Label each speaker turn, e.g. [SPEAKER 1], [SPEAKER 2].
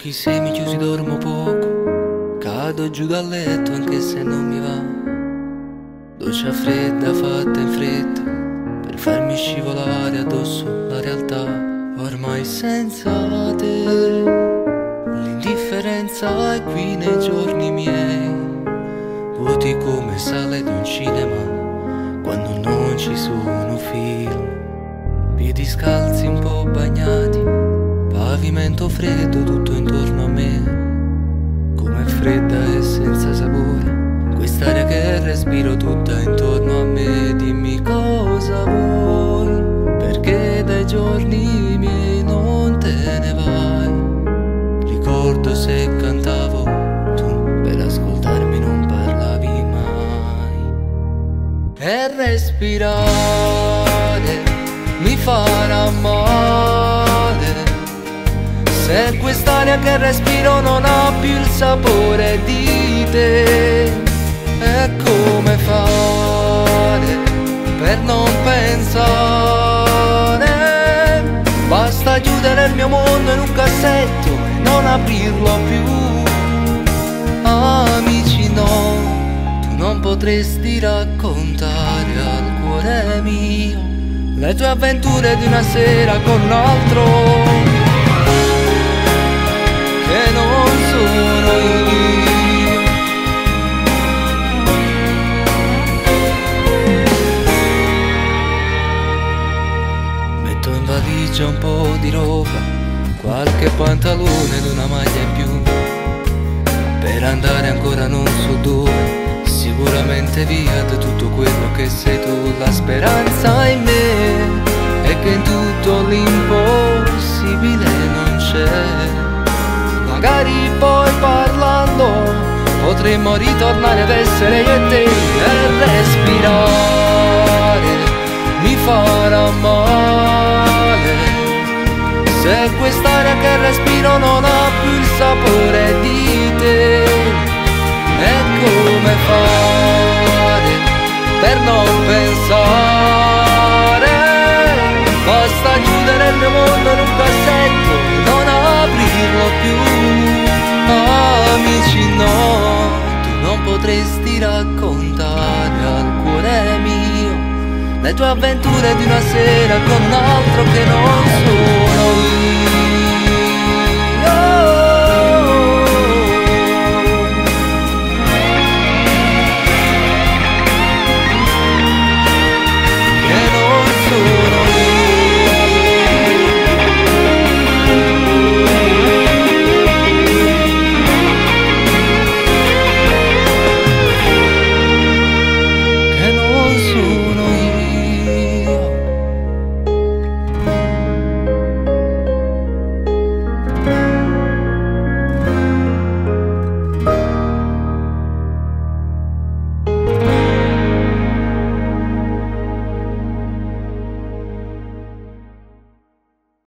[SPEAKER 1] occhi semi chiusi dormo poco, cado giù dal letto anche se non mi va. Doccia fredda fatta in fretta per farmi scivolare addosso la realtà. Ormai senza te l'indifferenza è qui nei giorni miei, vuoti come sale di un cinema quando non ci sono film. Piedi scalzi un po' bagnati, pavimento freddo tutto intorno a me, com'è fredda e senza sapore quest'aria che respiro tutta intorno a me. Dimmi cosa vuoi, perché dai giorni miei non te ne vai. Ricordo se cantavo, tu per ascoltarmi non parlavi mai. E respirare mi farà male se quest'aria che respiro non ha più il sapore di te. E come fare per non pensare? Basta chiudere il mio mondo in un cassetto e non aprirlo più. Amici no, tu non potresti raccontare al cuore mio le tue avventure di una sera con un altro che non sono io. Metto in valigia un po' di roba, qualche pantalone ed una maglia in più, per andare ancora non so dove, sicuramente via da tutto quello che sei tu. La speranza in me è che in tutto l'impossibile non c'è. Magari poi parlando potremmo ritornare ad essere io e te. E respirare mi farà male se quest'aria che respiro non ha più il sapore di te. E come fare per non pensare? Basta chiudere il mio mondo in un cassetto e non aprirlo più. Amici no, tu non potresti raccontare al cuore mio le tue avventure di una sera con un altro che non sono io.